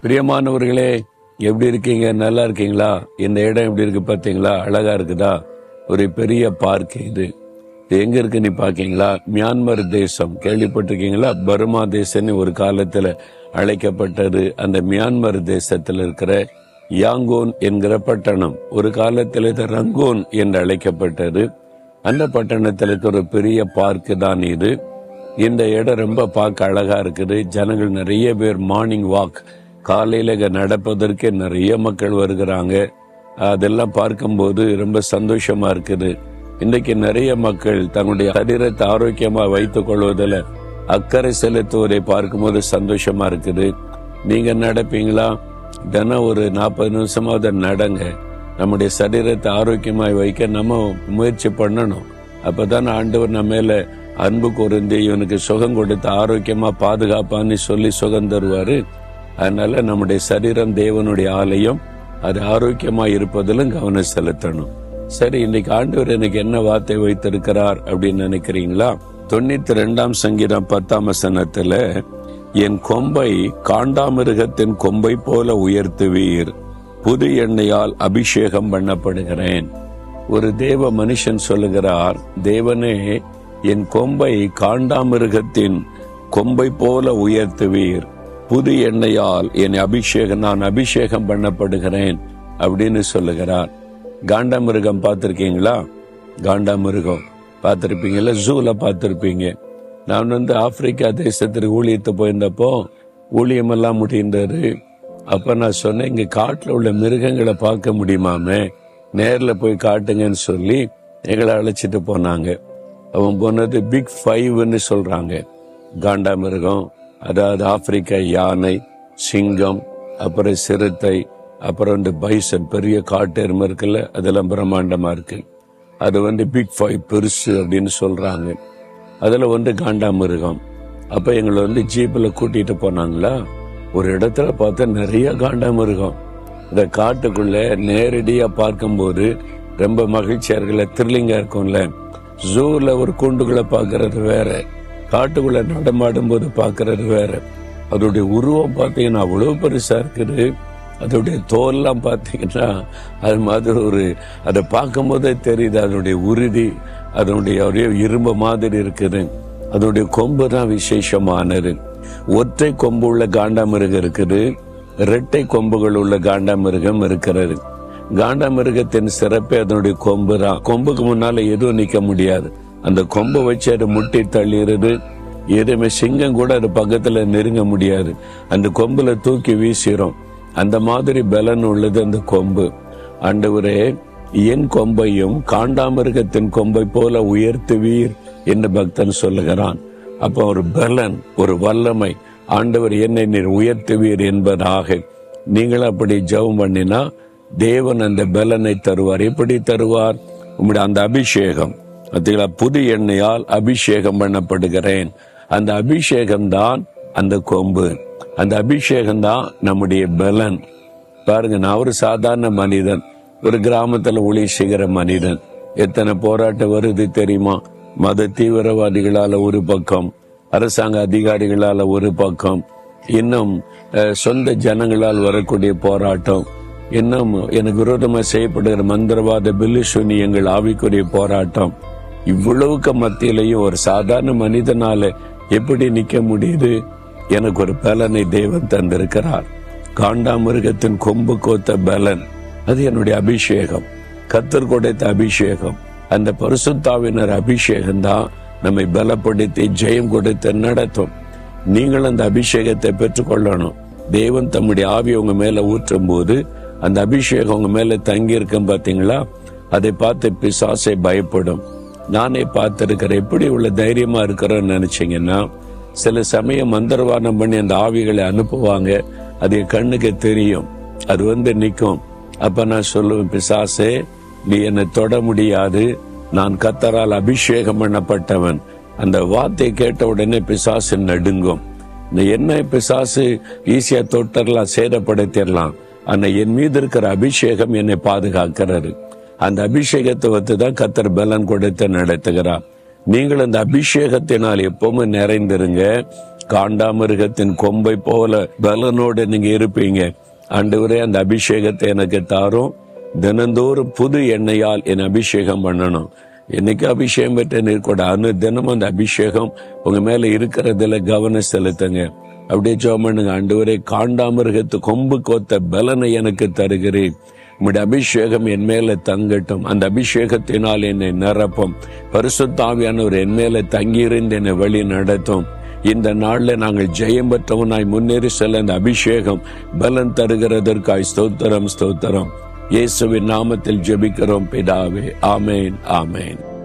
பிரியமானவர்களே, எப்படி இருக்கீங்க? நல்லா இருக்கீங்களா? இந்த இடம் எப்படி இருக்கு பார்த்தீங்களா? அழகா இருக்குதா? ஒரு பெரிய பார்க் இது எங்க இருக்குன்னு பாக்கீங்களா? மியான்மர் தேசம் கேள்விப்பட்டிருக்கீங்களா? பர்மா தேசம்னு ஒரு காலத்துல அழைக்கப்பட்டது. அந்த மியான்மர் தேசத்துல இருக்கிற யாங்கோன் என்கிற பட்டணம் ஒரு காலத்துல ரங்கோன் என்று அழைக்கப்பட்டது. அந்த பட்டணத்தில் இருக்கிற ஒரு பெரிய பார்க் தான் இது. இந்த இடம் ரொம்ப பார்க்க அழகா இருக்குது. ஜனங்கள் நிறைய பேர் மார்னிங் வாக், காலையில நடப்பதற்கே நிறைய மக்கள் வருகிறாங்க. அதெல்லாம் பார்க்கும்போது ரொம்ப சந்தோஷமா இருக்குது. இன்றைக்கு நிறைய மக்கள் தங்களுடைய சரீரத்தை ஆரோக்கியமா வைத்துக் கொள்வதில் அக்கறை செலுத்துவதை பார்க்கும்போது சந்தோஷமா இருக்குது. நீங்க நடப்பீங்களா? தினம் ஒரு 40 நிமிஷமாவது நடங்க. நம்முடைய சரீரத்தை ஆரோக்கியமாய் வைக்க நம்ம முயற்சி பண்ணணும். அப்பதான் ஆண்டவர் நம்ம மேல அன்பு கூர்ந்து இவனுக்கு சுகம் கொடுத்து ஆரோக்கியமா பாதுகாப்பான்னு சொல்லி சுகம் தருவாரு. அதனால நம்முடைய சரீரம் தேவனுடைய ஆலயம், அது ஆரோக்கியமா இருப்பதிலும் கவனம் செலுத்தணும். சரி, இன்னைக்கு ஆண்டவர் எனக்கு என்ன வார்த்தை வைத்திருக்கிறார் அப்படின்னு நினைக்கிறீங்களா? 92ஆம் சங்கீதம் 10ஆம் வசனத்துல, என் கொம்பை காண்டாமிருகத்தின் கொம்பை போல உயர்த்துவீர், புது எண்ணெயால் அபிஷேகம் பண்ணப்படுகிறேன். ஒரு தேவ மனுஷன் சொல்லுகிறார், தேவனே என் கொம்பை காண்டாமிருகத்தின் கொம்பை போல உயர்த்துவீர், புது எண்ணெயால் நான் அபிஷேகம் பண்ணப்படுகிறேன் அப்படின்னு சொல்லுகிறார். காண்டாமிருகம் பார்த்திருக்கீங்களா? காண்டாமிருகம் பார்த்திருப்பீங்களா? ஜூல பார்த்திருப்பீங்க. நான் ஆப்பிரிக்கா தேசத்திற்கு ஊழியத்து போயிருந்தப்போ ஊழியமெல்லாம் முடிந்தாரு. அப்ப நான் சொன்னேன், இங்க காட்டுல உள்ள மிருகங்களை பார்க்க முடியுமாமே, நேர்ல போய் காட்டுங்கன்னு சொல்லி எங்களை அழைச்சிட்டு போனாங்க. அவன் போனது பிக் 5ன்னு சொல்றாங்க. காண்டாமிருகம், அதாவது ஆப்பிரிக்கா யானை, சிங்கம், அப்புறம் சிறுத்தை, அப்புறம் பைசன், பெரிய காட்டு எருமை இருக்குல்ல, அதெல்லாம் பிரம்மாண்டமா இருக்கு. அது பிக் 5 பெருசு அப்படின்னு சொல்றாங்க. அதுல காண்டாமிருகம். அப்ப எங்களை ஜீப்ல கூட்டிட்டு போனாங்களா, ஒரு இடத்துல பார்த்தா நிறைய காண்டாமிருகம். இந்த காட்டுக்குள்ள நேரடியா பார்க்கும்போது ரொம்ப மகிழ்ச்சியா இருக்குல்ல, த்ரில்லிங்கா இருக்கும்ல. ஜூல ஒரு கூண்டுக்குள்ள பாக்குறது வேற, காட்டுக்குள்ள நடமாடும் போது பாக்குறது வேற. அதோடைய உருவம் பார்த்தீங்கன்னா அவ்வளவு பெருசா இருக்குது. அதோடைய தோல்லாம் பார்த்தீங்கன்னா அது மாதிரி அதை பார்க்கும் போதே தெரியுது அதனுடைய உறுதி, அதனுடைய இரும்பு மாதிரி இருக்குது. அதனுடைய கொம்பு தான் விசேஷமானது. ஒற்றை கொம்பு உள்ள காண்டாமிருகம் இருக்குது, இரட்டை கொம்புகள் உள்ள காண்டாமிருகம் இருக்கிறது. காண்டாமிருகத்தின் சிறப்பே அதனுடைய கொம்பு தான். கொம்புக்கு முன்னால எதுவும் நிக்க முடியாது. அந்த கொம்பை வச்சு அது முட்டி தள்ளிடுது. எதுவுமே சிங்கம் கூட அது பக்கத்துல நெருங்க முடியாது. அந்த கொம்புல தூக்கி வீசிரும். அந்த மாதிரி பலன் உள்ளது அந்த கொம்பு. ஆண்டவரே, என் கொம்பையும் காண்டாமிருகத்தின் கொம்பை போல உயர்த்துவீர் என்று பக்தன் சொல்லுகிறான். அப்ப ஒரு பலன், ஒரு வல்லமை, ஆண்டவர் என்னை நீர் உயர்த்துவீர் என்பதாக நீங்கள் அப்படி ஜெபம் பண்ணினா தேவன் அந்த பலனை தருவார். எப்படி தருவார்? உங்களுடைய அந்த அபிஷேகம், புது எண்ணெயால் அபிஷேகம் பண்ணப்படுகிறேன். அந்த அபிஷேகம் தான் அந்த கொம்பு, அந்த அபிஷேகம் தான் நம்முடைய பலன். பாருங்க, நான் ஒரு சாதாரண மனிதன், ஒரு கிராமத்துல ஊழிய செய்கிற மனிதன். எத்தனை போராட்டம் வருது தெரியுமா? மத தீவிரவாதிகளால ஒரு பக்கம், அரசாங்க அதிகாரிகளால ஒரு பக்கம், இன்னும் சொந்த ஜனங்களால் வரக்கூடிய போராட்டம், இன்னும் எனக்கு விரோதமா செய்யப்படுகிற மந்திரவாத பில்லு சூனியங்கள், ஆவிக்குரிய போராட்டம். இவ்வளவுக்கு மத்தியிலையும் ஒரு சாதாரண மனிதனால எப்படி நிக்க முடியுது? எனக்கு ஒரு பலனை தேவன் தந்திருக்கிறார். காண்டாமிருகத்தின் கொம்பு கோத்த பலன், அது என்னுடைய அபிஷேகம், கர்த்தர் கொடுத்த அபிஷேகம். அந்த பரிசுத்தாவினர் அபிஷேகம் தான் நம்மை பலப்படுத்தி ஜெயம் கொடுத்து நடத்தும். நீங்கள் அந்த அபிஷேகத்தை பெற்றுக்கொள்ளணும். தேவன் தம்முடைய ஆவியை உங்க மேல ஊற்றும் போது அந்த அபிஷேகம் உங்க மேல தங்கி இருக்கும் பாத்தீங்களா? அதை பார்த்து பிசாசை பயப்படும். நானே பார்த்திருக்கிறேன். எப்படி உள்ள தைரியமா இருக்கிறேன்னு நினைச்சீங்கன்னா, சில சமயம் மந்திரவாதம் பண்ணி அந்த ஆவிகளை அனுப்புவாங்க. அது கண்ணுக்கு தெரியும், அது நிக்கும். அப்ப நான் சொல்லுவேன், பிசாசே நீ என்னை தொட முடியாது, நான் கர்த்தரால் அபிஷேகம் பண்ணப்பட்டவன். அந்த வார்த்தை கேட்ட உடனே பிசாசு நடுங்கும். என்ன பிசாசு ஈஸியா தொட்டரலாம், சேதப்படுத்திடலாம். ஆனா என் மீது இருக்கிற அபிஷேகம் என்னை பாதுகாக்கிறது. அந்த அபிஷேகத்தை தான் கர்த்தர் பலன் கொடுத்து நடத்துகிறார். நீங்கள் அந்த அபிஷேகத்தினால் எப்பவுமே நிறைந்திருங்க. காண்டாமிருகத்தின் கொம்பை போல பலனோடு நீங்க இருப்பீங்க. ஆண்டவரே, அந்த அபிஷேகத்தை எனக்கு தாரும். தினந்தோறும் புது எண்ணெயால் என் அபிஷேகம் பண்ணணும். என்னைக்கு அபிஷேகம் பெற்ற நீர்கூட தினமும் அந்த அபிஷேகம் உங்க மேல இருக்கிறதுல கவனம் செலுத்துங்க. அப்படியே ஜெபம் பண்ணுங்க. ஆண்டவரே, காண்டாமிருகத்து கொம்பு கோத்த பலனை எனக்கு தருகிறேன். உம்முடைய அபிஷேகம் என் மேல தங்கட்டும். அந்த அபிஷேகத்தினால் என்னை நிரப்பும். பரிசுத்த ஆவியானவர் என் மேல தங்கியிருந்து என்னை வழி நடத்தும். இந்த நாள்ல நாங்கள் ஜெயம் பெற்றவனாய் முன்னேறி செல்ல அந்த அபிஷேகம் பலன் தருகிறதற்காய் ஸ்தோத்திரம், ஸ்தோத்திரம். இயேசுவின் நாமத்தில் ஜெபிக்கிறோம் பிதாவே. ஆமேன், ஆமேன்.